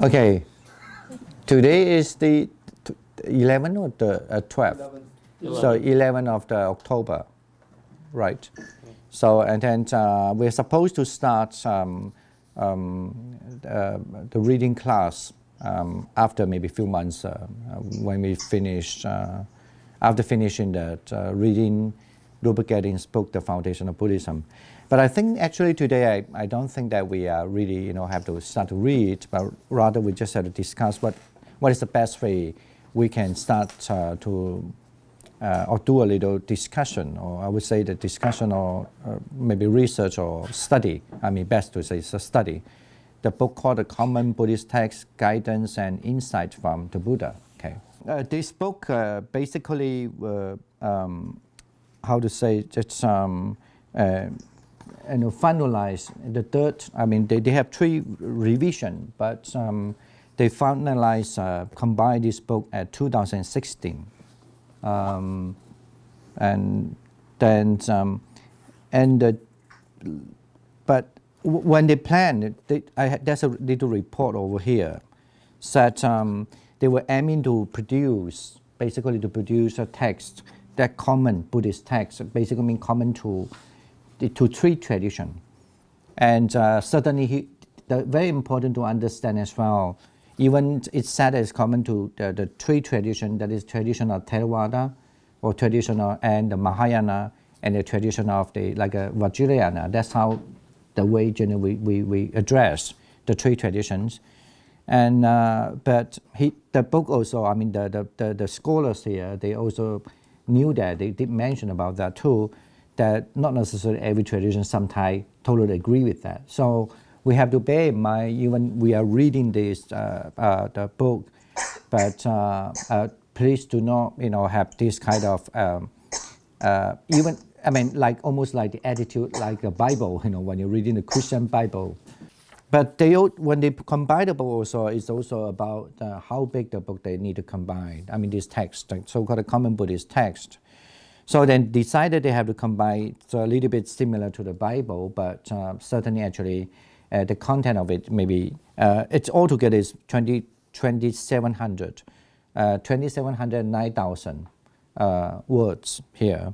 Okay, today is the 11th or the 12th? 11. So 11th of the October, right? So and then we're supposed to start the reading class after maybe a few months when we finish, after finishing that reading Rupert Getting's book, The Foundation of Buddhism. But I think actually today I don't think that we really have to start to read, but rather we just have to discuss what is the best way we can start to or do a little discussion, or I would say the discussion or maybe research or study. I mean, best to say it's a study. The book called The Common Buddhist Text, Guidance and Insight from the Buddha. Okay, this book basically, how to say, just finalize the third. I mean, they have 3 revisions, but they finalize combine this book at 2016. And then but when they planned, there's a little report over here that they were aiming to produce a text, that common Buddhist text, basically mean common to 3 traditions. And certainly very important to understand as well, even it's said as common to the 3 traditions, that is tradition of Theravada, or tradition of, and the Mahayana, and the tradition of the Vajrayana. That's how the way generally we address the 3 traditions. And but the book also, I mean the scholars here, they also knew that, they did mention about that too, that not necessarily every tradition sometimes totally agree with that. So we have to bear in mind, even we are reading this the book, but please do not have this kind of even, I mean, like almost like the attitude like a Bible, when you're reading the Christian Bible. But when they combine the book also, it's also about how big the book they need to combine. I mean, this text, the so-called common Buddhist text. So then decided they have to combine, so a little bit similar to the Bible, but certainly actually the content of it maybe, it's altogether is 2,700, 9,000 words here.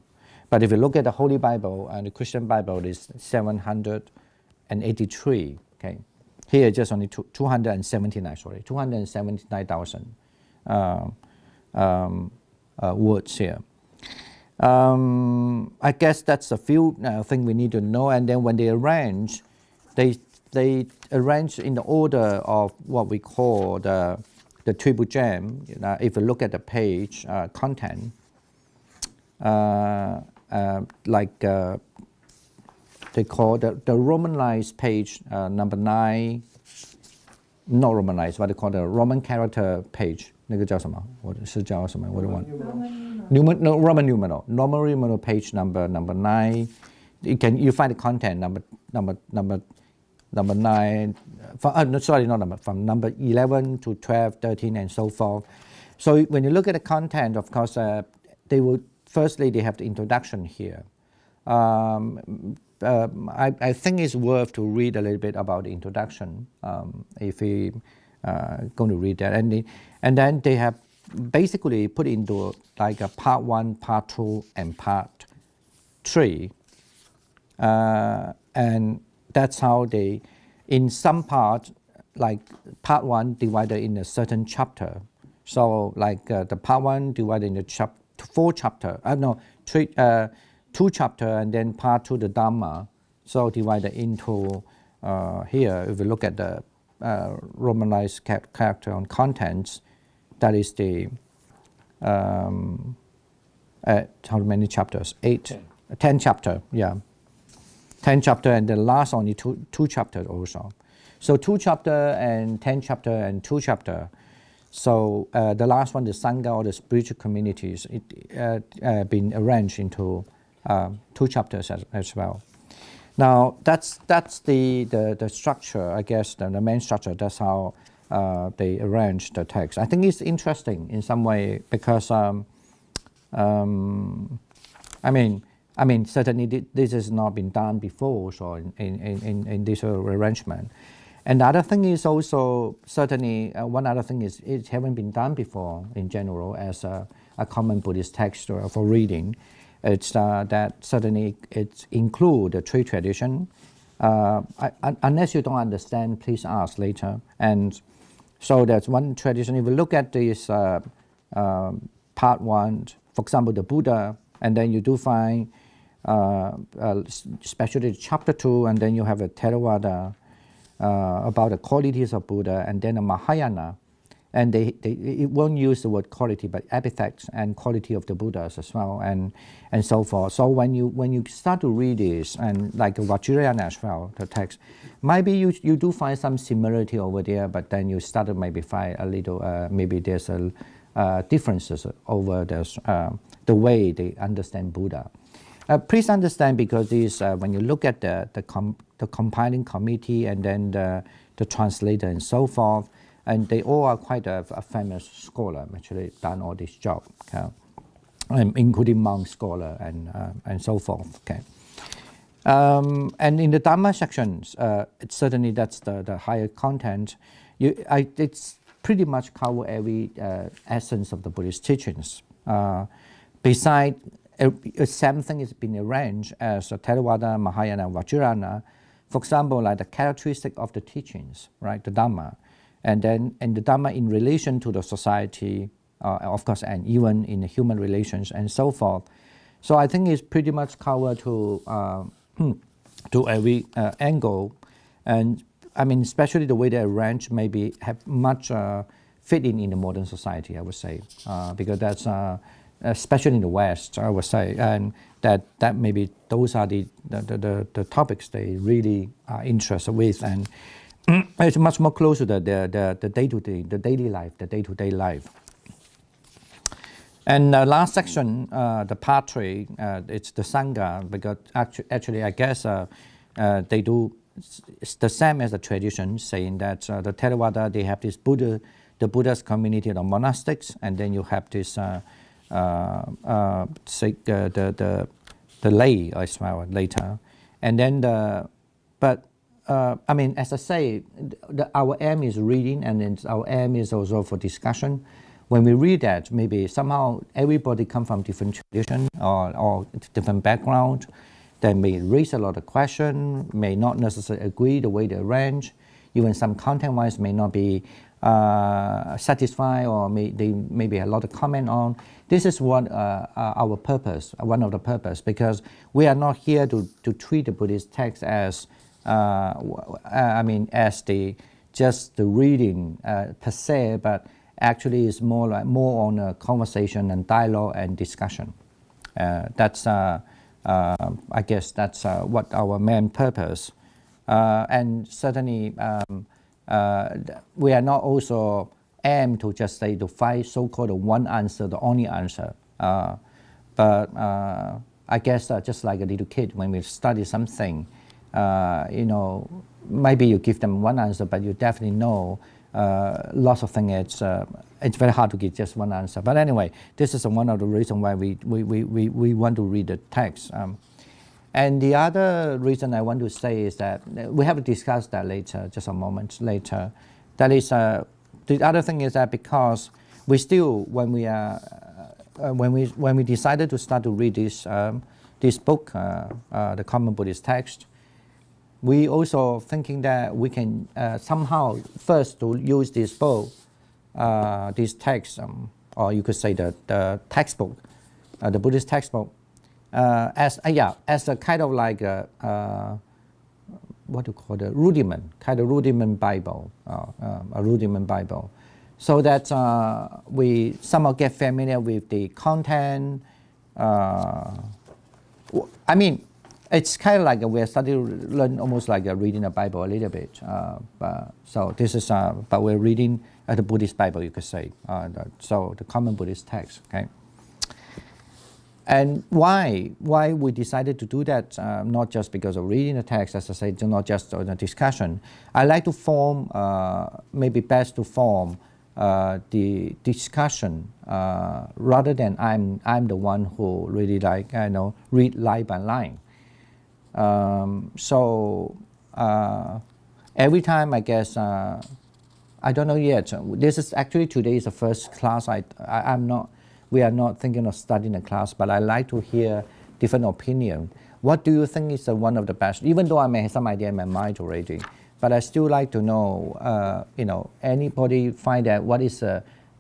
But if you look at the Holy Bible and the Christian Bible, it's 783, okay. Here just only 279,000 words here. I guess that's a few things we need to know. And then when they arrange, they arrange in the order of what we call the triple gem. If you look at the page content, they call the Romanized page number 9, not Romanized, what they call the Roman character page. 那个叫什么？我是叫什么？我的忘。Roman numeral page number 9. You find the content number 9. From number 11 to 12, 13, and so forth. So when you look at the content, of course, they will firstly they have the introduction here. I think it's worth to read a little bit about the introduction if we going to read that, and then they have basically put into like a part 1, part 2, and part 3, and that's how they, in some part, like part 1 divided in a certain chapter. So like the part 1 divided into 4 chapter. 2 chapter, and then part 2 the Dhamma. So divided into here. If you look at the Romanized character on contents, that is the how many chapters? 10 chapter, yeah. 10 chapter, and the last only two chapters also. So 2 chapter and 10 chapter and 2 chapter. So the last one, the Sangha or the spiritual communities, it been arranged into 2 chapters as well. Now that's the structure, I guess, the main structure. That's how they arrange the text. I think it's interesting in some way because I mean certainly this has not been done before. So in this arrangement, And the other thing is also certainly one other thing is it haven't been done before in general as a common Buddhist text for reading. It's that certainly it include the three tradition. Unless you don't understand, please ask later. And so that's one tradition. If you look at this part one, for example, the Buddha, and then you do find, especially chapter 2, and then you have a Theravada about the qualities of Buddha, and then a Mahayana, and it won't use the word quality, but epithets and quality of the Buddhas as well, and so forth. So when you start to read this, and like Vajrayana as well, the text, maybe you do find some similarity over there, but then you start to maybe find a little, maybe there's differences over the way they understand Buddha. Please understand, because this, when you look at the compiling committee and then the translator and so forth, and they all are quite a famous scholar, actually done all this job, okay? Including monk scholar and so forth. Okay. And in the Dhamma sections, certainly that's the higher content. It's pretty much cover every essence of the Buddhist teachings. Besides, same thing has been arranged as Theravada, Mahayana, Vajrayana. For example, like the characteristic of the teachings, right, the Dhamma, and then the Dhamma in relation to the society, of course, and even in the human relations and so forth. So I think it's pretty much covered to every angle, and I mean, especially the way they arrange maybe have much fit in the modern society, I would say, because that's especially in the West, I would say, and that maybe those are the topics they really are interested with, and it's much more closer to the day-to-day, the daily life, the day-to-day life. And the last section, the part 3, it's the Sangha, because actually I guess they do it's the same as the tradition, saying that the Theravada, they have this the Buddhist community of monastics, and then you have this the lay as well later, and then I mean, as I say, our aim is reading, and then our aim is also for discussion. When we read that, maybe somehow everybody come from different tradition or different background. They may raise a lot of questions, may not necessarily agree the way they arrange. Even some content-wise may not be satisfied, or they maybe a lot of comment on. This is what our purpose, one of the purpose, because we are not here to treat the Buddhist text as, I mean, as just the reading per se, but actually it's more on a conversation and dialogue and discussion. That's I guess that's what our main purpose. And certainly we are not also aim to just say to find so-called one answer, the only answer. But I guess just like a little kid, when we study something, you know, maybe you give them one answer, but you definitely know lots of things. It's very hard to give just one answer. But anyway, this is one of the reasons why we want to read the text. And the other reason I want to say is that we have to discuss that later, just a moment later. That is, the other thing is that because we still, when we decided to start to read this book, the Common Buddhist Text, we also thinking that we can somehow first to use this book, this text, or you could say the textbook, the Buddhist textbook, as a kind of like what do you call it, rudiment, kind of rudiment Bible, a rudiment Bible, so that we somehow get familiar with the content. I mean, it's kind of like we're starting to learn almost like reading the Bible a little bit. So this is, but we're reading the Buddhist Bible, you could say. So the Common Buddhist Text, okay? And why we decided to do that, not just because of reading the text, as I said, not just on a discussion. I like to form, maybe best to form the discussion rather than I'm the one who really like, read line by line. So every time I guess I don't know yet. This is actually today is the first class. I'm not. We are not thinking of studying a class, but I like to hear different opinion. What do you think is one of the best? Even though I may have some idea in my mind already, but I still like to know. Anybody find that what is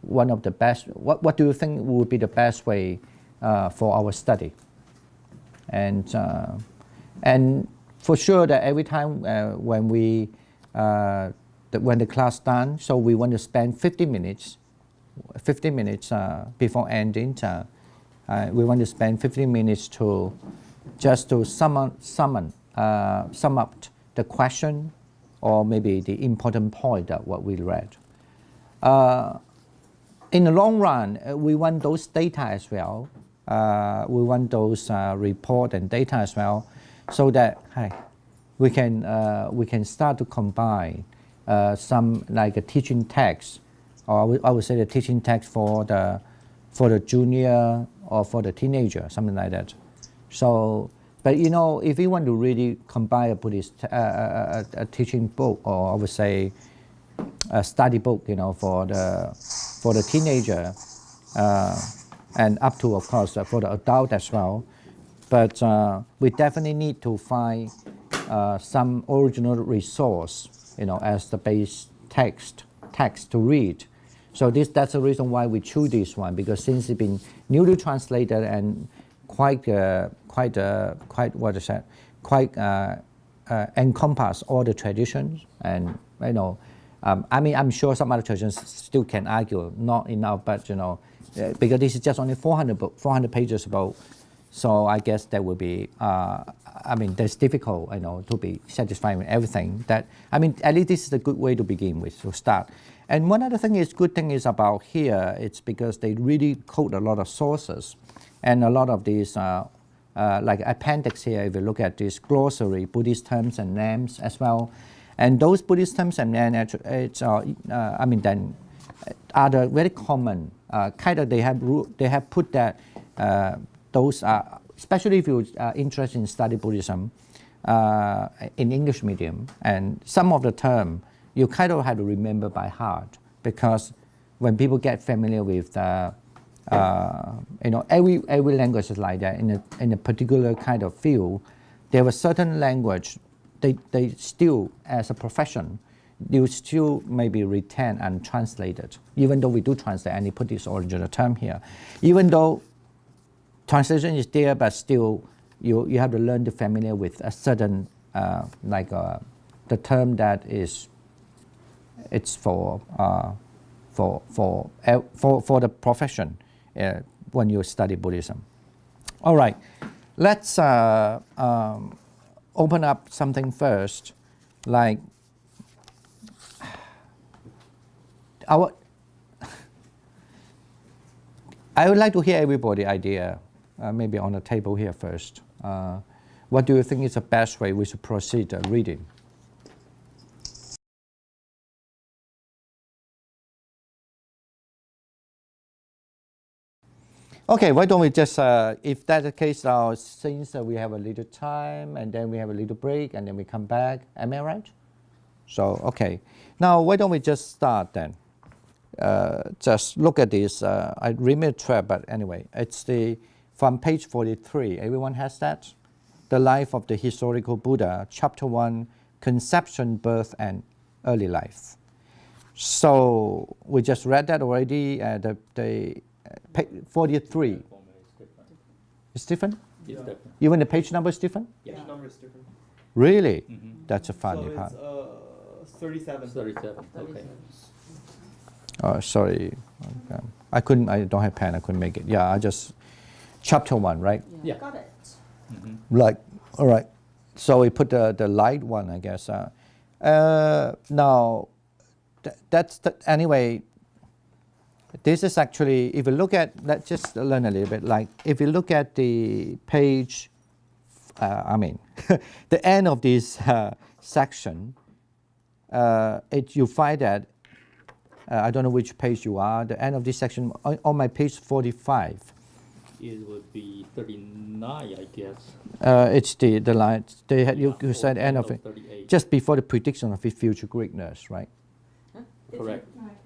one of the best? What do you think would be the best way for our study? And for sure that every time when the class done, so we want to spend 50 minutes before ending. We want to spend 15 minutes to just to sum up the question or maybe the important point of what we read. In the long run, we want those data as well. We want those report and data as well, so that we can start to combine some like a teaching text, or I would say the teaching text for the junior or for the teenager, something like that. So, but if we want to really combine a Buddhist a teaching book, or I would say a study book, for the teenager, and up to of course for the adult as well. But we definitely need to find some original resource, as the base text to read. So that's the reason why we choose this one, because since it's been newly translated and quite encompass all the traditions, and I'm sure some other traditions still can argue not enough, but because this is just only 400 pages about. So I guess that would be, that's difficult, to be satisfied with everything. At least this is a good way to begin with, to start. And one other good thing is about here, it's because they really quote a lot of sources. And a lot of these, like appendix here, if you look at this glossary, Buddhist terms and names as well. And those Buddhist terms and names, then are the very common, they have put that, those are, especially if you're interested in study Buddhism in English medium, and some of the term you kind of have to remember by heart, because when people get familiar with every language is like that. In a particular kind of field, there was certain language they still, as a profession, you still maybe retain and translate it, even though we do translate and they put this original term here. Even though translation is there, but still you have to learn to familiar with a certain the term that it's for the profession when you study Buddhism. All right, let's open up something first, like I would like to hear everybody's idea, maybe on the table here first. What do you think is the best way we should proceed reading? Okay, why don't we just, if that's the case, since we have a little time and then we have a little break and then we come back, am I right? So, okay. Now, why don't we just start then? Just look at this. I remember trap, but anyway, it's from page 43. Everyone has that? The Life of the Historical Buddha, Chapter 1, Conception, Birth, and Early Life. So we just read that already. Page 43. It's different? It's different. Even the page number is different? Yeah. Page number is different. Really? Mm-hmm. That's a funny part. It's 37. 37. Okay. Oh, sorry. Okay. I don't have pen. I couldn't make it. Yeah, I just chapter 1, right? Yeah. Got it. Mm-hmm. Like, all right. So we put the light one, I guess. Now, anyway. This is actually, if you look at, let's just learn a little bit. Like, if you look at the page, the end of this section, you find that, I don't know which page you are, the end of this section, on my page 45, it would be 39, I guess. It's the line. They had, you said end of it. 38. Just before the prediction of its future greatness, right? Correct.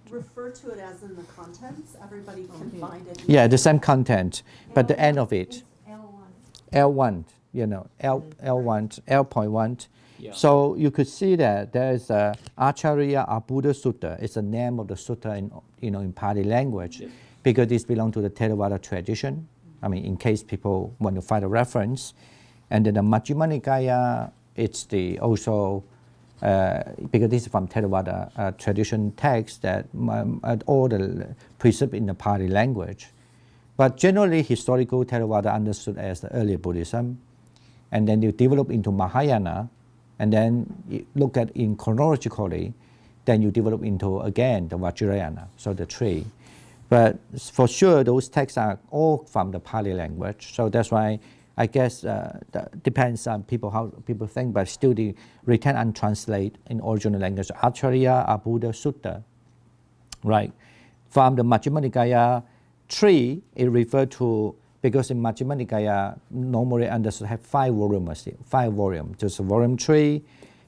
Refer to it as in the contents, everybody can find it. Yeah, the same content, but the end of it. L1. L1, you know, L1, L.1. Yeah. So you could see that there is a Acharya Buddha Sutta. It's the name of the sutta in Pali language, Yes. because this belongs to the Theravada tradition. I mean, in case people want to find a reference. And then the Majjhima Nikaya, it's the also, because this is from Theravada tradition text that all the precepts in the Pali language. But generally, historical Theravada understood as the earlier Buddhism, and then you develop into Mahayana, and then you look at in chronologically, then you develop into again the Vajrayana, so the three. But for sure, those texts are all from the Pali language, so that's why I guess that depends on people how people think, but still the written and translate in original language. Acharya Buddha Sutta, right? From the Majjhima Nikaya 3, it referred to, because in Majjhima Nikaya normally understood have 5 volumes, just volume 3,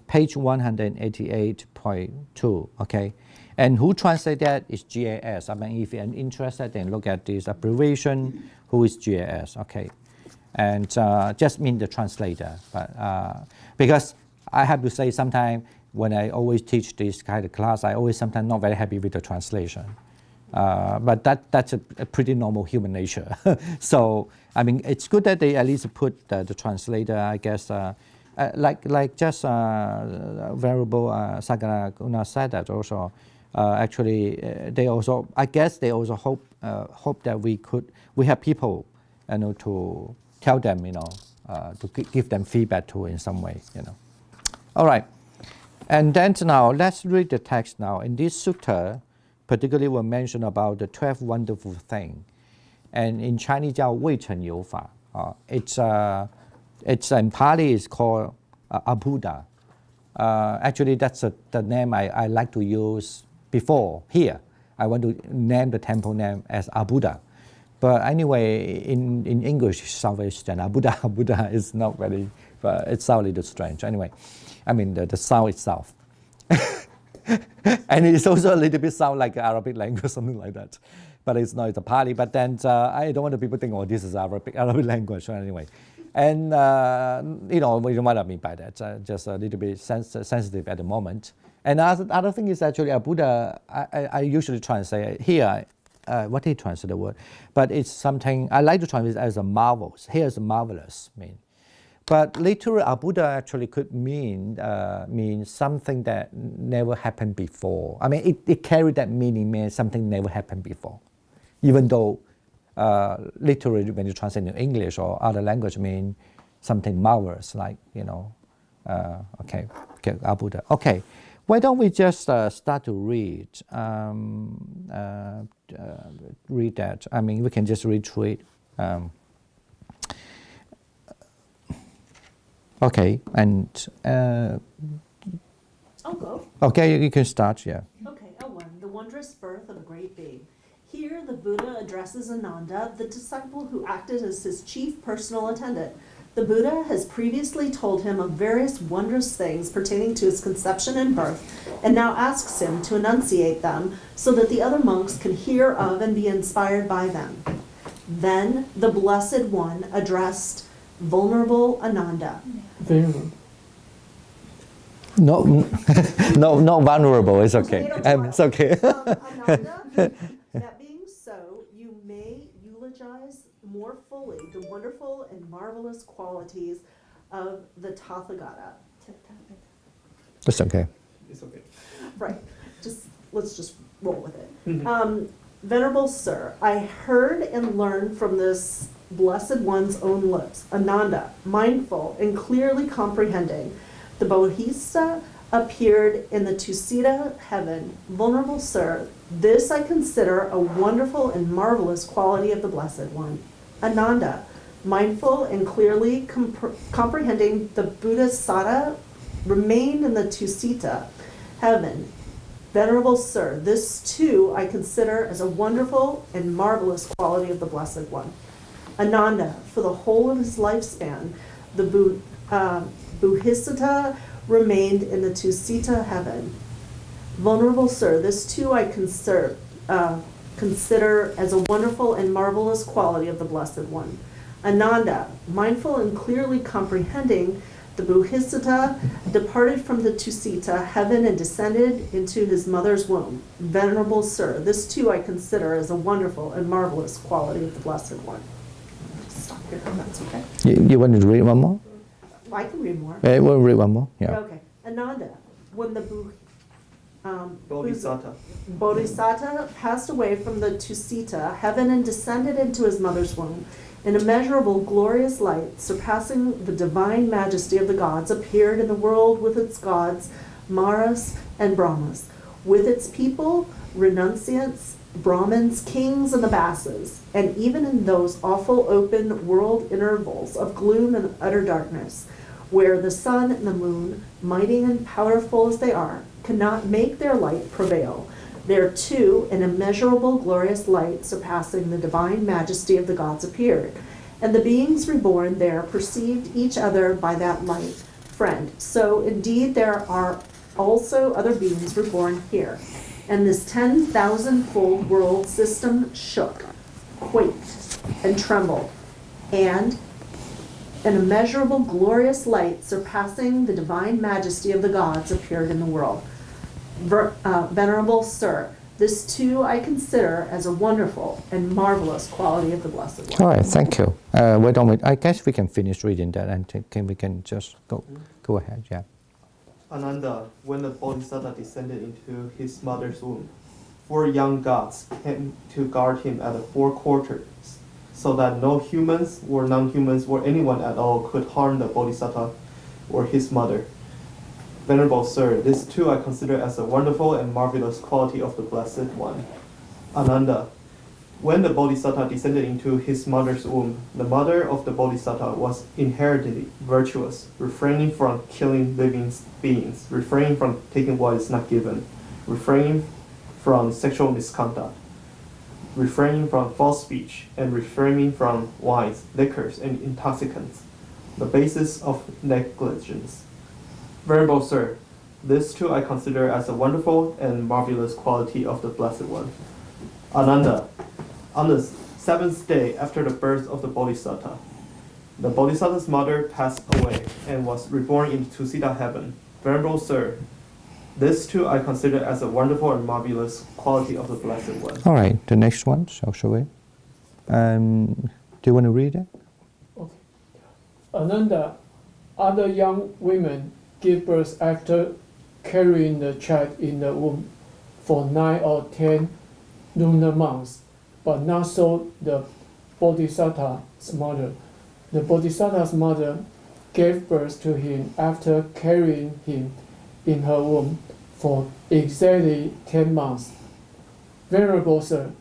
page 188.2, okay? And who translated that is GAS. I mean, if you're interested, then look at this abbreviation, who is GAS, okay? And just mean the translator, but because I have to say sometimes when I always teach this kind of class, I always sometimes not very happy with the translation. But that's a pretty normal human nature. So, I mean, it's good that they at least put the translator, I guess, like just Venerable Sagaraguna said that also. Actually, they also, I guess they also hope that we have people, to tell them, to give them feedback to in some way, All right. And then now, let's read the text now. In this sutta, particularly we mention about the 12 wonderful things. And in Chinese, 叫未成有法. It's in Pali, it's called Abuddha. Actually, that's the name I like to use before. Here, I want to name the temple name as Abuddha. But anyway, in English, it sounds very strange. Abuddha is not very, but it sounds a little strange. Anyway, I mean, the sound itself. And it's also a little bit sound like Arabic language, something like that. But it's not, it's a Pali. But then I don't want people to think, oh, this is Arabic language. So anyway. And, you know what I mean by that. Just a little bit sensitive at the moment. And other thing is actually a Buddha, I usually translate here, what did he translate the word? But it's something, I like to translate it as a marvels. Here's marvelous mean. But literally, a Buddha actually could mean something that never happened before. I mean, it carried that meaning, means something never happened before. Even though literally when you translate in English or other language mean something marvelous, like, okay, a Buddha. Okay, why don't we just start to read that. I mean, we can just read through it. Okay, and I'll go. okay, you can start. Yeah. Okay, L1, the wondrous birth of a great babe. Here, the Buddha addresses Ananda, the disciple who acted as his chief personal attendant. The Buddha has previously told him of various wondrous things pertaining to his conception and birth, and now asks him to enunciate them so that the other monks can hear of and be inspired by them. Then the Blessed One addressed vulnerable Ananda. No, not vulnerable. It's okay. It's okay. Ananda, that being so, you may eulogize more fully the wonderful and marvelous qualities of the Tathagata. It's okay. It's okay. Right. Let's just roll with it. Venerable Sir, I heard and learned from this Blessed One's own lips, Ananda, mindful and clearly comprehending. The Bodhisattva appeared in the Tusita heaven. Vulnerable Sir, this I consider a wonderful and marvelous quality of the Blessed One. Ananda, mindful and clearly comprehending the Bodhisattva remained in the Tusita heaven. Venerable Sir, this too I consider as a wonderful and marvelous quality of the Blessed One. Ananda, for the whole of his lifespan, the Buddhista remained in the Tusita heaven. Venerable Sir, this too I consider as a wonderful and marvelous quality of the Blessed One. Ananda, mindful and clearly comprehending, the Buddhista departed from the Tusita heaven and descended into his mother's womb. Venerable Sir, this too I consider as a wonderful and marvelous quality of the Blessed One. Stop here, that's okay. You want to read one more? I can read more. We'll read one more. Yeah. Okay. Ananda, when the Bodhisattva. passed away from the Tusita heaven and descended into his mother's womb, an immeasurable glorious light, surpassing the divine majesty of the gods, appeared in the world with its gods, Maras and Brahmas, with its people, renunciants, Brahmins, kings, and the Basas, and even in those awful open world intervals of gloom and utter darkness, where the sun and the moon, mighty and powerful as they are, cannot make their light prevail. There too an immeasurable glorious light surpassing the divine majesty of the gods appeared, and the beings reborn there perceived each other by that light. Friend, so indeed there are also other beings reborn here, and this 10,000-fold world system shook, quaked, and trembled, and an immeasurable glorious light surpassing the divine majesty of the gods appeared in the world. Venerable Sir, this too I consider as a wonderful and marvelous quality of the Blessed One. All right, thank you. Why don't we, I guess we can finish reading that and we can just go ahead, yeah. Ananda, when the Bodhisattva descended into his mother's womb, 4 young gods came to guard him at the 4 quarters, so that no humans or non-humans or anyone at all could harm the Bodhisattva or his mother. Venerable Sir, this too I consider as a wonderful and marvelous quality of the Blessed One. Ananda, when the Bodhisattva descended into his mother's womb, the mother of the Bodhisattva was inherently virtuous, refraining from killing living beings, refraining from taking what is not given, refraining from sexual misconduct, refraining from false speech, and refraining from wines, liquors, and intoxicants, the basis of negligence. Venerable Sir, this too I consider as a wonderful and marvelous quality of the Blessed One. Ananda, on the 7th day after the birth of the Bodhisattva, the Bodhisattva's mother passed away and was reborn in Tusita heaven. Venerable Sir, this too I consider as a wonderful and marvelous quality of the Blessed One. All right, the next one, shall we? Do you want to read it? Okay. Ananda, other young women give birth after carrying the child in the womb for 9 or 10 lunar months, but not so the Bodhisattva's mother. The Bodhisattva's mother gave birth to him after carrying him in her womb for exactly 10 months. Venerable Sir,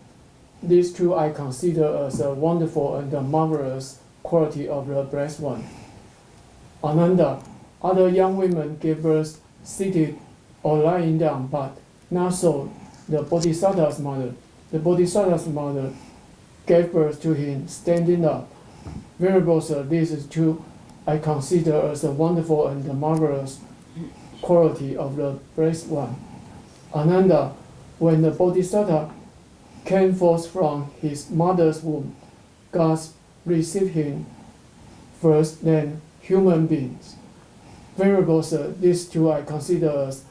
these two I consider as a wonderful and a marvelous quality of the Blessed One. Ananda, other young women gave birth seated or lying down, but not so the Bodhisattva's mother. The Bodhisattva's mother gave birth to him standing up. Venerable Sir, these two I consider as a wonderful and a marvelous quality of the Blessed One. Ananda, when the Bodhisattva came forth from his mother's womb, gods received him first, then human beings. Venerable Sir, these two I consider as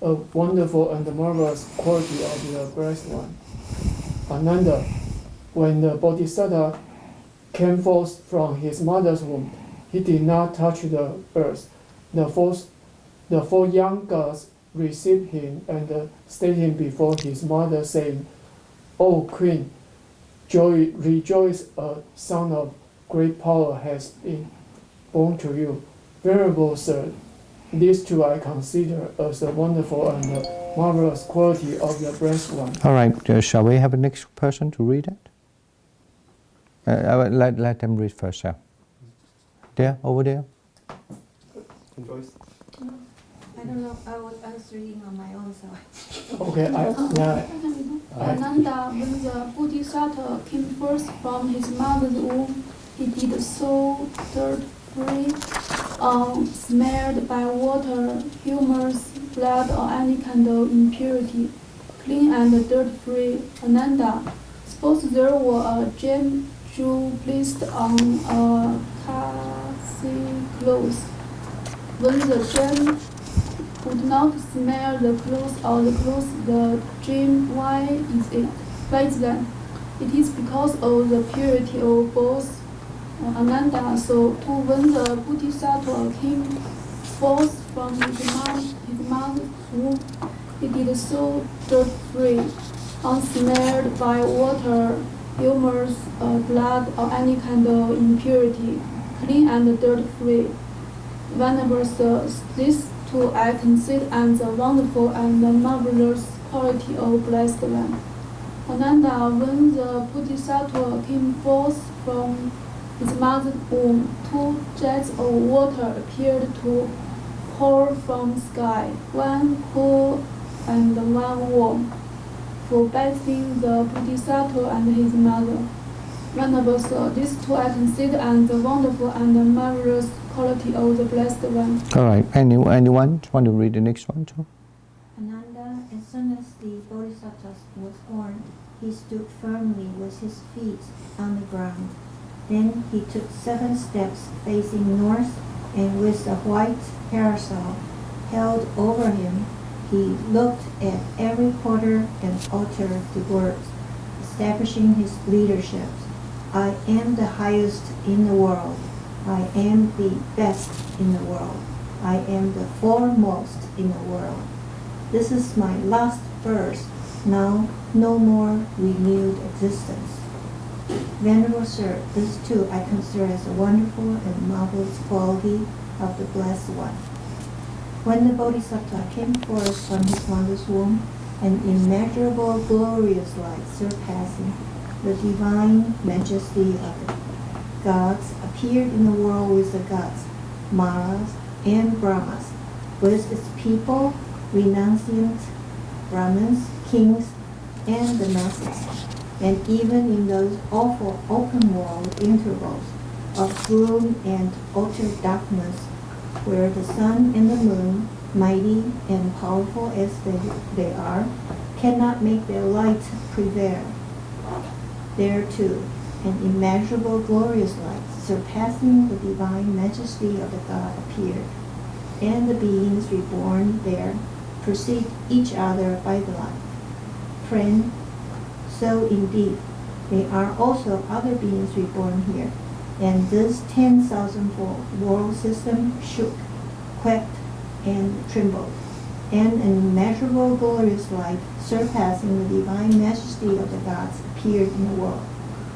a wonderful and marvelous quality of the Blessed One. Ananda, when the Bodhisattva came forth from his mother's womb, he did not touch the earth. The 4 young gods received him and stayed him before his mother, saying, O Queen, rejoice, a son of great power has been born to you. Venerable Sir, these two I consider as a wonderful and marvelous quality of the Blessed One. All right, shall we have a next person to read it? I will let them read first, yeah. There, over there. Joyce. I don't know, I was reading on my own, so. Okay, Ananda, when the Bodhisattva came forth from his mother's womb, he did so dirt-free, unsmeared by water, humus, blood, or any kind of impurity, clean and dirt-free. Ananda, suppose there were a gem jewel placed on a cassie cloth. When the gem would not smell the clothes or the clothes the gem, why is it? Why is that? It is because of the purity of both Ananda. So too, when the Bodhisattva came forth from his mother's womb, he did so dirt-free, unsmeared by water, humus, blood, or any kind of impurity, clean and dirt-free. Venerable Sir, this too I consider as the wonderful and the marvelous quality of Blessed One. Ananda, when the Bodhisattva came forth from his mother's womb, 2 jets of water appeared to pour from the sky, one cool and one warm, for bathing the Bodhisattva and his mother. Venerable Sir, this too I consider as the wonderful and the marvelous quality of the Blessed One. All right. Anyone want to read the next one too? Ananda, as soon as the Bodhisattva was born, he stood firmly with his feet on the ground. Then he took 7 steps facing north, and with a white parasol held over him, he looked at every quarter and uttered the words, establishing his leadership. I am the highest in the world. I am the best in the world. I am the foremost in the world. This is my last birth. Now no more renewed existence. Venerable Sir, this too I consider as a wonderful and marvelous quality of the Blessed One. When the Bodhisattva came forth from his mother's womb, an immeasurable glorious light surpassing the divine majesty of the gods appeared in the world with the gods, Maras and Brahmas, with its people, renunciant Brahmins, kings, and the masses. And even in those awful open world intervals of gloom and utter darkness, where the sun and the moon, mighty and powerful as they are, cannot make their light prevail. There too, an immeasurable glorious light, surpassing the divine majesty of the God, appeared, and the beings reborn there perceived each other by the light. Friend, so indeed, there are also other beings reborn here, and this 10,000-fold world system shook, quaked, and trembled, and an immeasurable glorious light, surpassing the divine majesty of the gods, appeared in the world.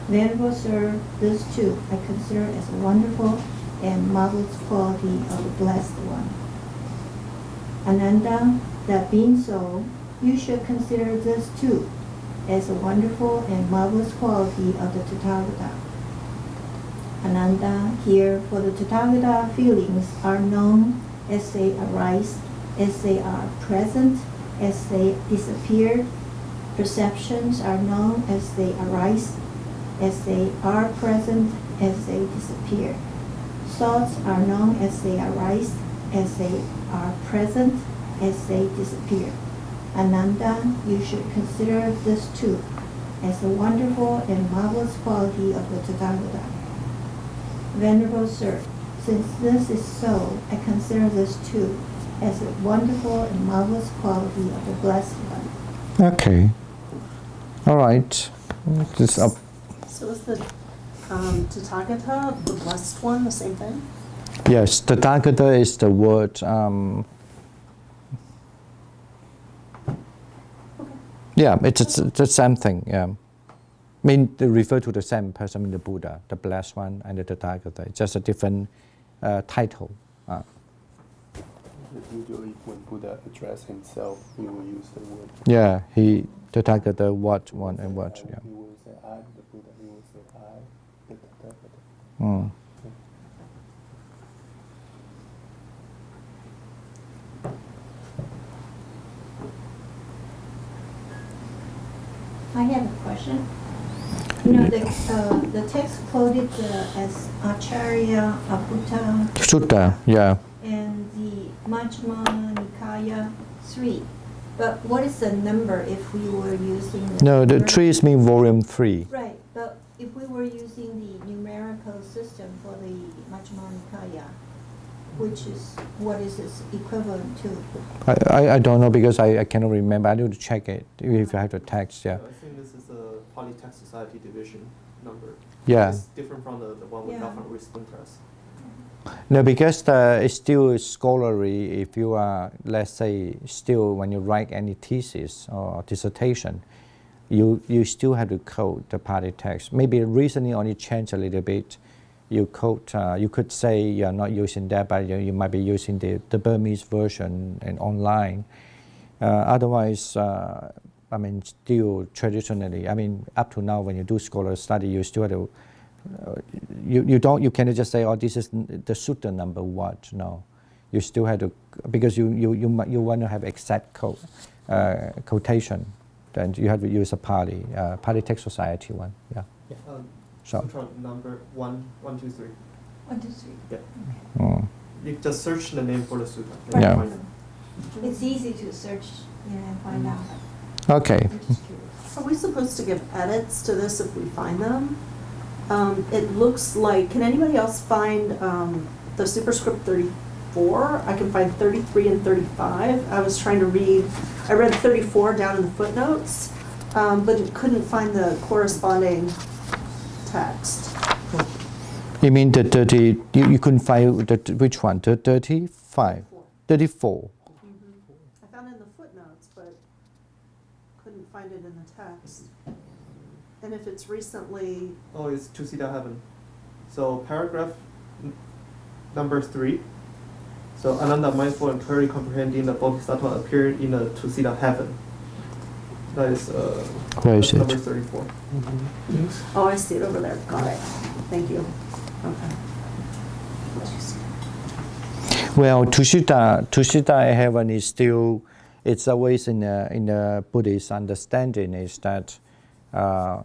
Venerable Sir, this too I consider as a wonderful and marvelous quality of the Blessed One. Ananda, that being so, you should consider this too as a wonderful and marvelous quality of the Tathagata. Ananda, here for the Tathagata feelings are known as they arise, as they are present, as they disappear. Perceptions are known as they arise, as they are present, as they disappear. Thoughts are known as they arise, as they are present, as they disappear. Ananda, you should consider this too as a wonderful and marvelous quality of the Tathagata. Venerable Sir, since this is so, I consider this too as a wonderful and marvelous quality of the Blessed One. Okay. All right. This up. So is the Tathagata, the Blessed One, the same thing? Yes, Tathagata is the word. Yeah, it's the same thing. Yeah, I mean they refer to the same person in the Buddha, the Blessed One, and the Tathagata. It's just a different title. Usually, when Buddha addressed himself, he will use the word. Yeah, Tathagata, what one and what. Yeah. He will say I, the Buddha. He will say I, the Tathagata. Mm. I have a question. You know, the text quoted as Acharya Abhuta Sutta, yeah. and the Majjhima Nikaya 3. But what is the number if we were using the No, the numer- trees mean volume 3. Right, but if we were using the numerical system for the Majjhima Nikaya, what is its equivalent to? I don't know because I cannot remember. I need to check it if you have the text, yeah. I think this is a Polytext Society division number. Yeah. It's different from the one we got Yeah. from Wisdom Press. No, because it's still scholarly if you are, let's say, still when you write any thesis or dissertation, you still have to quote the Pali text. Maybe recently only changed a little bit. You quote, you could say you're not using that, but you might be using the Burmese version and online. Otherwise, I mean, still traditionally, I mean, up to now when you do scholar study, you still have to, you cannot just say, oh, this is the sutta number what, no. You still have to, because you want to have exact quotation, then you have to use a Pali Text Society one, yeah. So. Sutra number 1, 1, 2, 3. 1, 2, 3. Yeah. Mm. You just search the name for the sutra. Right. Yeah. Find it. It's easy to search, and find out. Okay. I'm just curious. Are we supposed to give edits to this if we find them? It looks like, can anybody else find the superscript 34? I can find 33 and 35. I was trying to I read 34 down in the footnotes, but couldn't find the corresponding text. You mean the 30, you couldn't find which one, the 35? 34. I found it in the footnotes, but couldn't find it in the text. And if it's recently, Oh, it's Tusita Heaven. So paragraph number 3. So Ananda, mindful and clearly comprehending the Bodhisattva appeared in the Tusita Heaven. That is Where is number it? 34. Yes. oh, I see it over there. Got it. Thank you. Okay. Well, Tushita heaven is still, it's always in the Buddhist understanding is that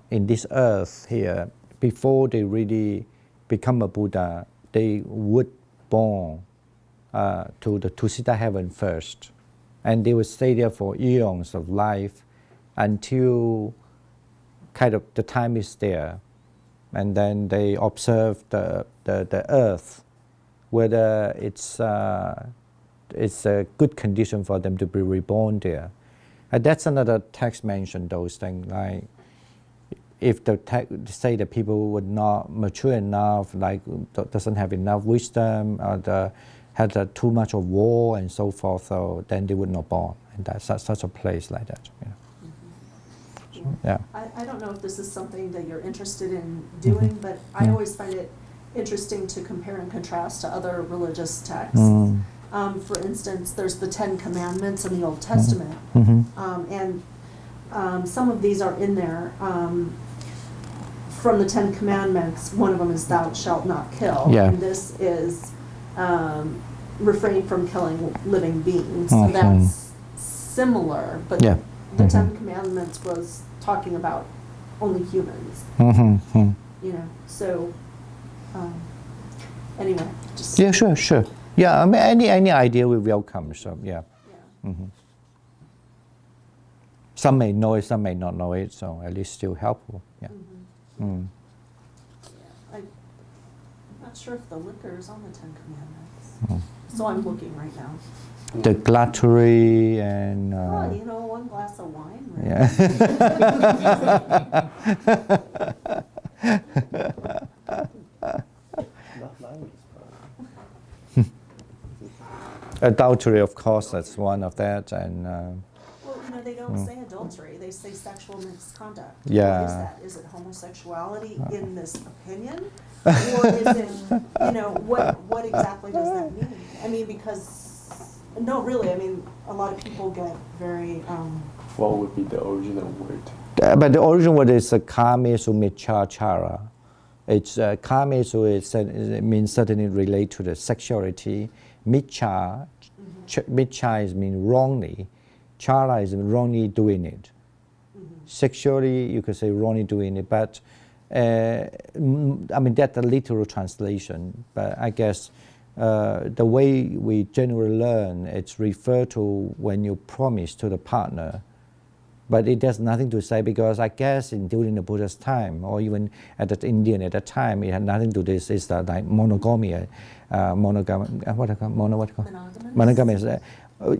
in this earth here, before they really become a Buddha, they would born to the Tushita heaven first. And they would stay there for eons of life until kind of the time is there. And then they observe the earth, whether it's a good condition for them to be reborn there. And that's another text mentioned those things, like if the say the people would not mature enough, like doesn't have enough wisdom, or had too much of war and so forth, so then they would not born. And that's such a place like that. Yeah. Yeah. I don't know if this is something that you're interested in doing, but I always find it interesting to compare and contrast to other religious texts. For instance, there's the 10 Commandments in the Old Testament, and some of these are in there. From the 10 Commandments, one of them is thou shalt not kill, Yeah. and this is refrain from killing living beings. So that's similar, but Yeah. the 10 Commandments was talking about only humans, you know, so, anyway, just. Yeah, sure. Yeah, I mean, any idea we welcome, so yeah. Yeah. Some may know it, some may not know it, so at least still helpful, yeah. Yeah, I'm not sure if the liquor is on the 10 Commandments, so I'm looking right now. The gluttony and... Oh, you know, one glass of wine, right? Not language, Adultery, of course, that's one of that, and Well, you know, they don't say adultery, they say sexual misconduct. Yeah. What is that? Is it homosexuality in this opinion? Or is it, you know, what exactly does that mean? I mean, because, no, really, I mean, a lot of people get very, what would be the original word? but the original word is kamesu michachara. It's kamesu, it means certainly relate to the sexuality. Micha is mean wrongly. Chara is wrongly doing it. Sexually, you could say wrongdoing it, but I mean that's a literal translation. But I guess the way we generally learn, it's referred to when you promise to the partner. But it has nothing to say because I guess during the Buddha's time, or even at the Indian at that time, it had nothing to do with this. It's like monogamy, monogamous.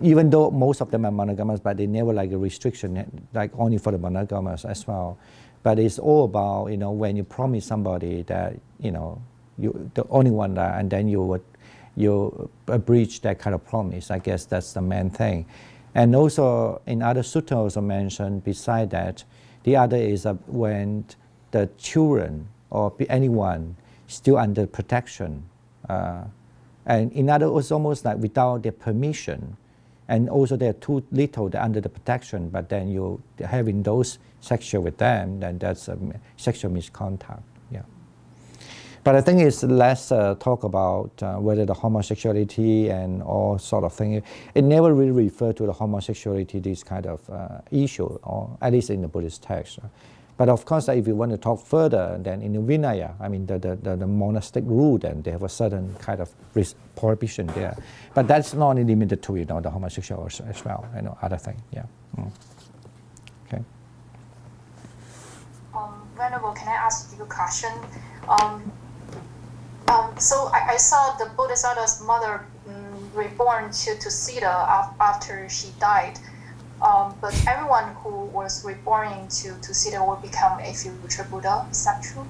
Even though most of them are monogamous, but they never like a restriction, like only for the monogamous as well. But it's all about when you promise somebody that you the only one that, and then you breach that kind of promise. I guess that's the main thing. And also in other suttas also mentioned beside that, the other is when the children or anyone still under protection. And in other words, almost like without their permission. And also they're too little, they're under the protection, but then you're having those sexual with them, then that's a sexual misconduct. Yeah. But I think it's less talk about whether the homosexuality and all sort of thing. It never really referred to the homosexuality, this kind of issue, or at least in the Buddhist text. But of course, if you want to talk further, then in the Vinaya, I mean the monastic rule, then they have a certain kind of prohibition there. But that's not only limited to the homosexual as well, other thing. Yeah. Okay. Venerable, can I ask you a question? So I saw the Bodhisattva's mother reborn to Sita after she died. But everyone who was reborn to Sita will become a future Buddha. Is that true?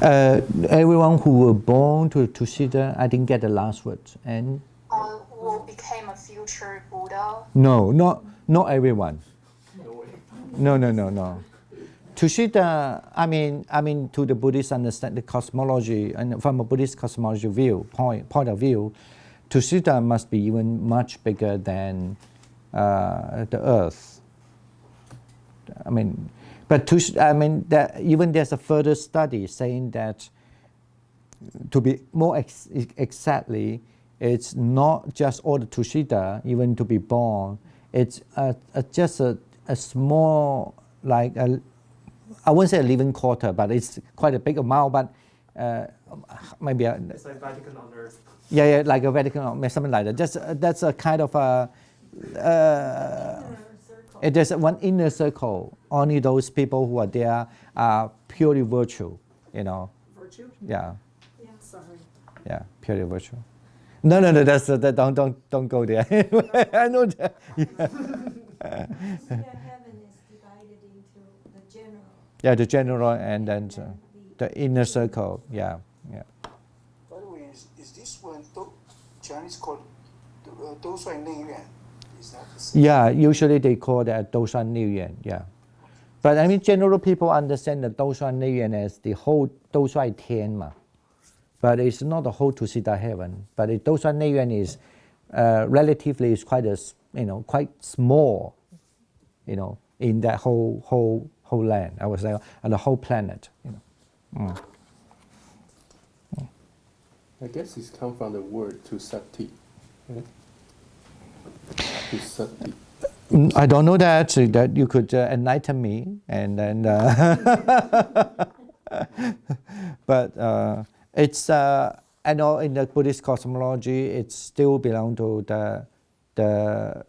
Everyone who were born to Sita, I didn't get the last word. And will become a future Buddha? No, not everyone. No. Tushita, I mean, to the Buddhist understand the cosmology, and from a Buddhist cosmology point of view, Tushita must be even much bigger than the Earth. I mean, but even there's a further study saying that, to be more exactly, it's not just all the Tushita, even to be born. It's just a small, like I wouldn't say a living quarter, but it's quite a big amount. But maybe it's like Vatican on Earth. Yeah, like a Vatican or something like that. Just that's a kind of a. There's one inner circle. Only those people who are there are purely virtue. Virtue? Yeah. Yeah. Sorry. Yeah, purely virtue. No. That's don't go there. I know that. Yeah. Heaven is divided into the general. Yeah, the general and then the inner circle. Yeah. By the way, is this one Chinese called Doushuai Neiyuan? Is that the same? Yeah, usually they call that Doushuai Neiyuan. Yeah. But I mean, general people understand the Doushuai Neiyuan as the whole Doushuai Tian ma. But it's not the whole Tusita heaven. But the Doushuai Neiyuan is relatively is quite quite small, in that whole land. I would say, on the whole planet. I guess it's come from the word Tusati. Right? Tusati. I don't know that you could enlighten me, and then. But it's I know in the Buddhist cosmology, it still belongs to the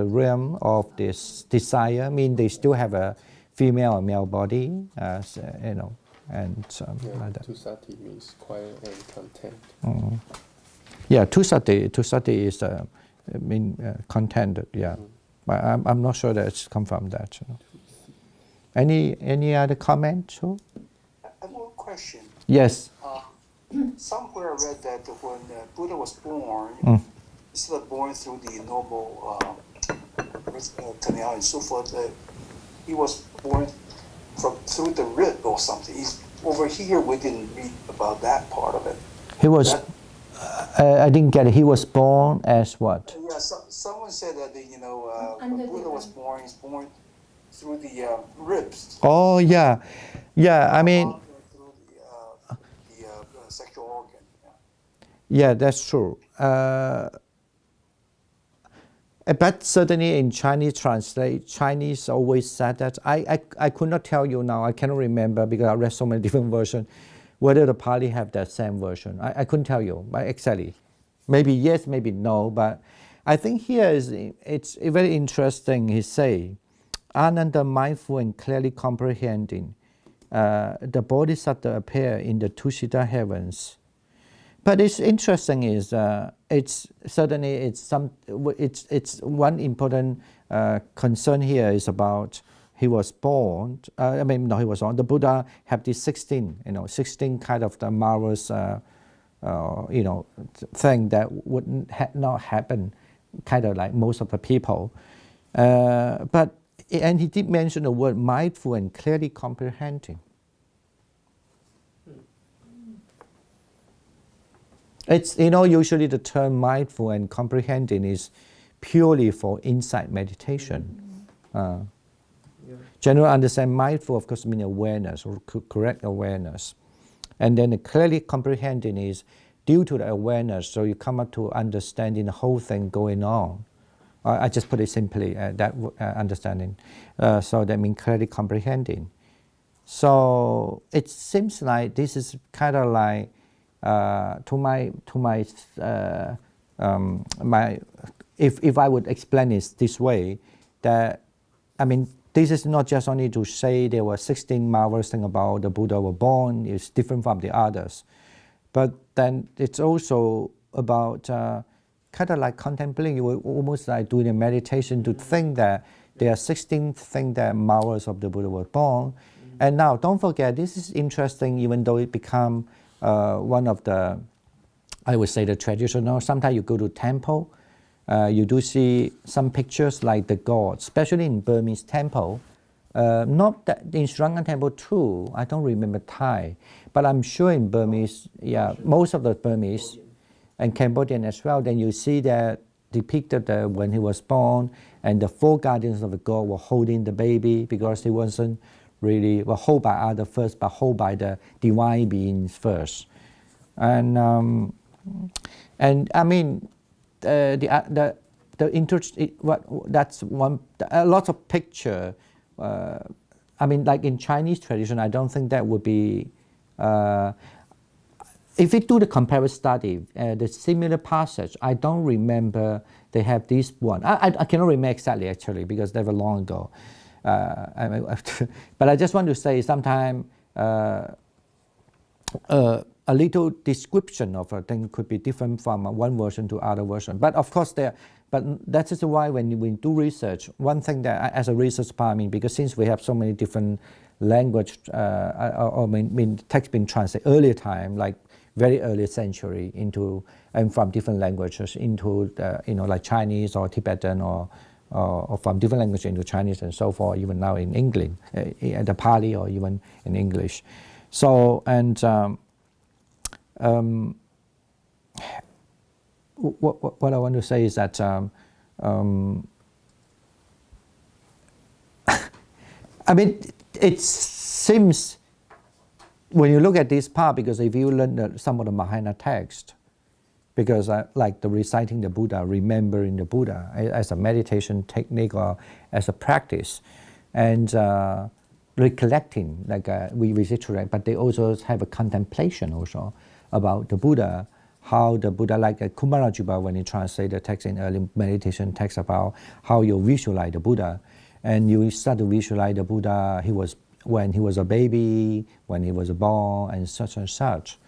realm of this desire. I mean, they still have a female or male body, and like that. Tusati means quiet and content. Yeah, Tusati is contented. Yeah, but I'm not sure that it's come from that. Any other comments? I have one question. Yes. Somewhere I read that when Buddha was born, instead of born through the noble canal and so forth, he was born through the rib or something. Over here, we didn't read about that part of it. He was. I didn't get it. He was born as what? Yeah, someone said that when Buddha was born, he's born through the ribs. Oh yeah. I mean. Through the sexual organ. Yeah, that's true. But certainly in Chinese Chinese always said that. I could not tell you now. I cannot remember because I read so many different versions. Whether the Pali have the same version, I couldn't tell you exactly. Maybe yes, maybe no. But I think here it's very interesting. He say, Ananda mindful and clearly comprehending, the Bodhisattva appear in the two-seater heavens. But it's interesting is it's certainly it's one important concern here is about he was born. He was born. The Buddha have these 16 kind of the marvelous thing that would not happen, kind of like most of the people. And he did mention the word mindful and clearly comprehending. It's, usually the term mindful and comprehending is purely for insight meditation. General understand mindful, of course, means awareness or correct awareness. And then the clearly comprehending is due to the awareness, so you come up to understanding the whole thing going on. I just put it simply, that understanding. So that means clearly comprehending. So it seems like this is kind of like, if I would explain it this way, that this is not just only to say there were 16 marvelous things about the Buddha were born, it's different from the others, but then it's also about kind of like contemplating. You were almost like doing a meditation to think that there are 16 things that marvels of the Buddha were born. And now don't forget, this is interesting, even though it become one of the, I would say, the traditional. Sometimes you go to temple, you do see some pictures like the gods, especially in Burmese temple. Not that in Sri Lankan temple too. I don't remember Thai, but I'm sure in Burmese, most of the Burmese and Cambodian as well. Then you see that depicted when he was born, and the four guardians of the god were holding the baby because he wasn't really held by others first, but held by the divine beings first. And that's one. A lot of picture. Like in Chinese tradition, I don't think that would be. If we do the comparative study, the similar passage, I don't remember they have this one. I cannot remember exactly actually because they were long ago. But I just want to say sometimes a little description of a thing could be different from one version to other version. But of course that is why when we do research, one thing that as a research part, because since we have so many different language, text being translated earlier time, like very early century into, and from different languages into like Chinese or Tibetan or from different languages into Chinese and so forth, even now in English, the Pali or even in English. So, and what I want to say is that it seems when you look at this part, because if you learn some of the Mahayana text, because like the reciting the Buddha, remembering the Buddha as a meditation technique or as a practice, and recollecting, like we reiterate, but they also have a contemplation also about the Buddha, how the Buddha, like Kumarajuba when he translated the text in early meditation text about how you visualize the Buddha, and you start to visualize the Buddha, when he was a baby, when he was born, and such and such.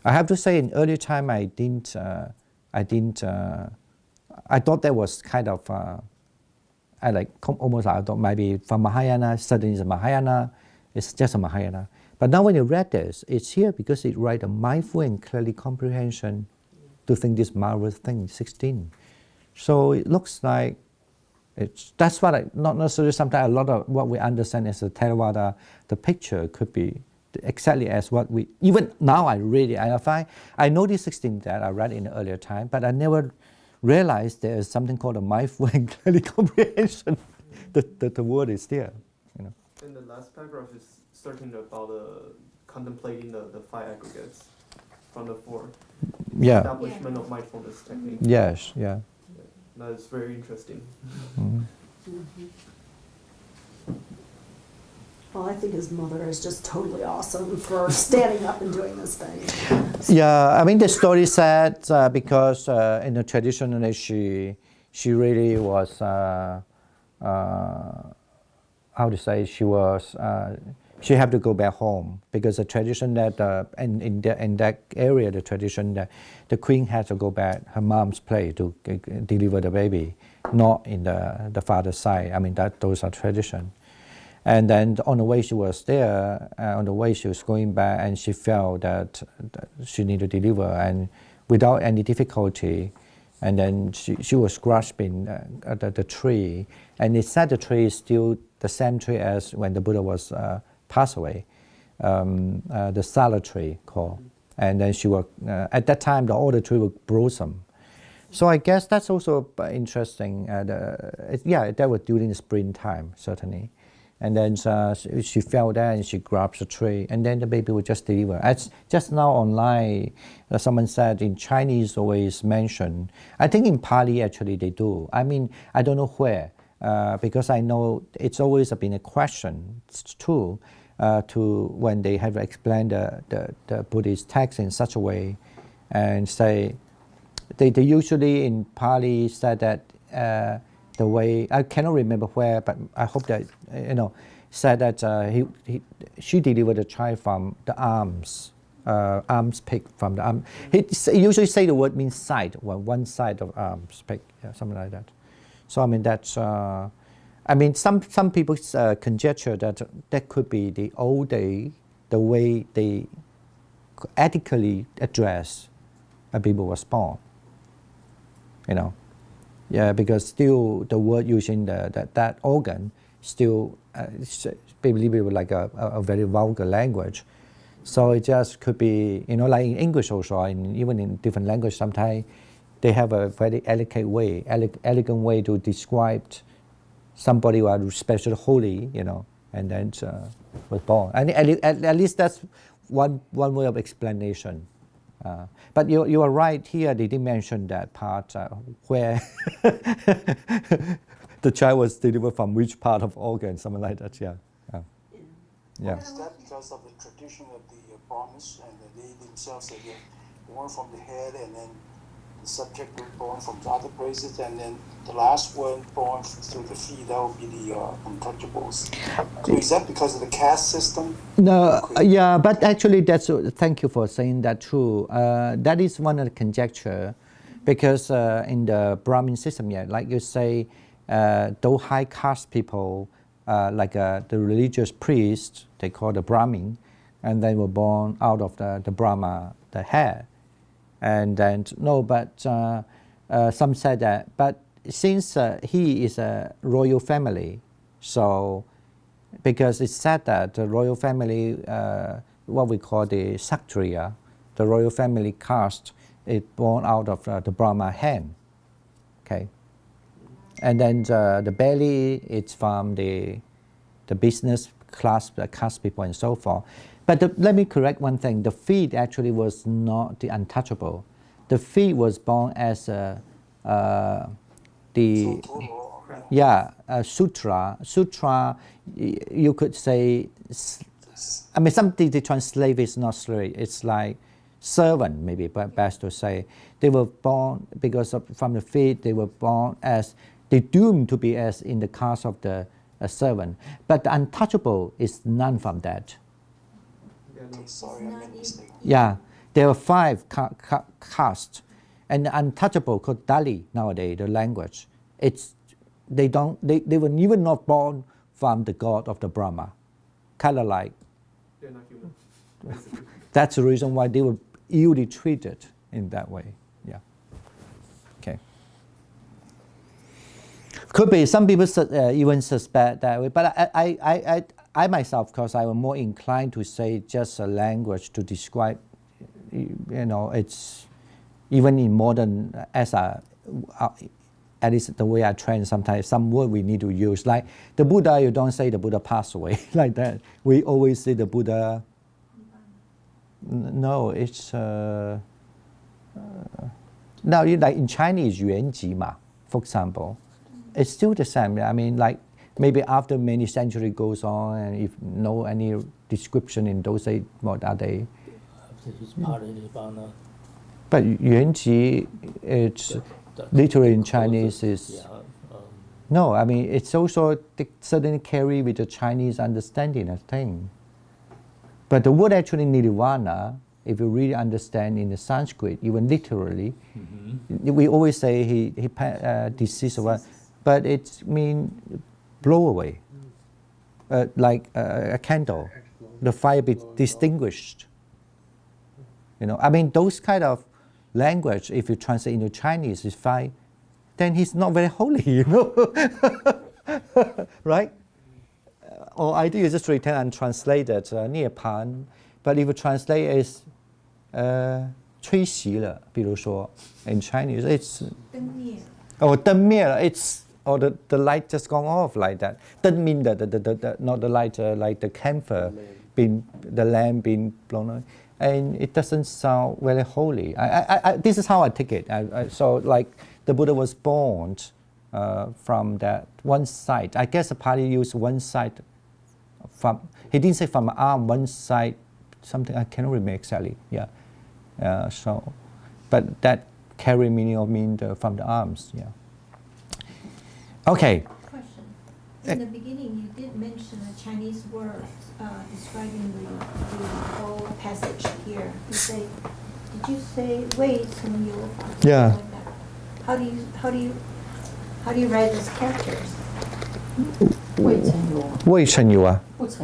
I have to say, in early time, I thought that was kind of, I thought maybe from Mahayana, suddenly it's a Mahayana, it's just a Mahayana. But now when you read this, it's here because it writes a mindful and clearly comprehension to think this marvelous thing, 16. So it looks like, that's what not necessarily sometimes a lot of what we understand as a Theravada, the picture could be exactly as what we, even now I know these 16 that I read in the earlier time, but I never realized there is something called a mindful and clearly comprehension. The word is there. And the last paragraph is starting about contemplating the five aggregates from the four. Yeah. Establishment of mindfulness technique. Yes, yeah. That's very interesting. Well, I think his mother is just totally awesome for standing up and doing this thing. Yeah, I mean the story said because in the traditionally she really was how to say she had to go back home because the tradition that in that area the tradition that the queen had to go back her mom's place to deliver the baby, not in the father's side. I mean those are tradition. And then on the way she was there, on the way she was going back, and she felt that she needed to deliver, and without any difficulty, and then she was grasping the tree, and it said the tree is still the same tree as when the Buddha was passed away, the salad tree called, and then she was at that time all the tree was blossom. So I guess that's also interesting. Yeah, that was during the springtime certainly. And then she fell down and she grabbed the tree, and then the baby was just delivered. As just now online, someone said in Chinese always mention. I think in Pali actually they do. I mean, I don't know where, because I know it's always been a question too, to when they have explained the Buddhist text in such a way, and say, they usually in Pali said that the way, I cannot remember where, but I hope that, said that she delivered the child from the arms picked from the arm. He usually say the word means side, one side of arms picked, something like that. So I mean that's, I mean some people conjecture that that could be the old day, the way they ethically address a baby was born, Yeah, because still the word using that organ still believe it was like a very vulgar language. So it just could be, like in English also, and even in different language, sometimes they have a very elegant way to describe somebody who are especially holy, and then was born. And at least that's one way of explanation. But you are right here, they did mention that part where the child was delivered from which part of organ, something like that, yeah. Is that because of the tradition of the Brahmins, and they themselves are born from the head, and then the subject was born from the other places, and then the last one born through the feet, that would be the untouchables. So is that because of the caste system? No, yeah, but actually thank you for saying that too. That is one of the conjecture, because in the Brahmin system, like you say, those high caste people, like the religious priests, they call the Brahmin, and they were born out of the Brahma, the hair. And then, some said that, but since he is a royal family, so, because it's said that the royal family, what we call the Kshatriya, the royal family caste, is born out of the Brahma hen, okay? And then the belly, it's from the business class, the caste people and so forth. But let me correct one thing. The feet actually was not the untouchable. The feet was born as sutra. Sutra, you could say, I mean, something they translate is not straight. It's like servant, maybe, but best to say. They were born because from the feet, they were born as, they doomed to be as in the caste of the servant. But the untouchable is none from that. Sorry, I made a mistake. Yeah, there are 5 castes, and the untouchable called Dali nowadays, the language. They were even not born from the god of the Brahma, kind of like. They're not human. That's the reason why they were illy treated in that way. Yeah. Okay. Could be some people even suspect that way, but I myself, because I was more inclined to say just a language to describe, it's even in modern, at least the way I train, sometimes some word we need to use. Like the Buddha, you don't say the Buddha passed away like that. We always say the Buddha. No, it's now like in Chinese, 圆寂嘛. for example, it's still the same. I mean, like maybe after many centuries goes on, and if no any description in those days, what are they? After his Parinirvana. But Yuanji, it's literally in Chinese is. Yeah. No, I mean, it's also certainly carry with the Chinese understanding of thing. But the word actually nirvana, if you really understand in the Sanskrit, even literally, we always say he deceased, but it means blow away, like a candle, the fire be distinguished. You know, I mean, those kind of language, if you translate into Chinese, is fine. Then he's not very holy, you know, right? Or I do just return and translate that Nieppan, but if you translate as 吹熄了, 比如说 in Chinese, it's 灯灭. or 灯灭了, it's or the light just gone off like that. Doesn't mean that the not the light like the camphor being the lamp being blown away. And it doesn't sound very holy. This is how I take it. So like the Buddha was born from that one side. I guess the Pali used one side from, he didn't say from arm, one side, something, I cannot remember exactly, yeah. So, but that carry meaning of from the arms, yeah. Okay. Question. In the beginning, you did mention a Chinese word describing the whole passage here. Did you say Wei Cheng Yu? Yeah. Like that. How do you write those characters? 未曾有啊，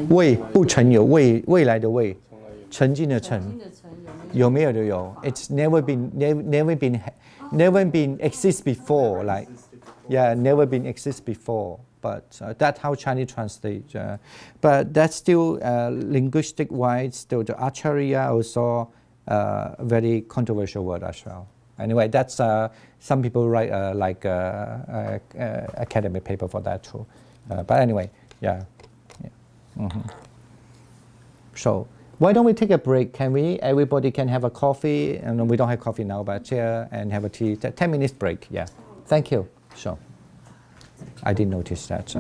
未不曾有，未来的未，曾经的曾，有没有的有。It's never been exist before, like, yeah, never been exist before. But that's how Chinese translate. But that's still linguistic wise. Still, the acharya also very controversial word as well. Anyway, that's some people write like academic paper for that too. But anyway, yeah. So why don't we take a break? Can we? Everybody can have a coffee, and we don't have coffee now, but chair and have a tea. 10 minutes break. Yeah. Thank you. So I didn't notice that.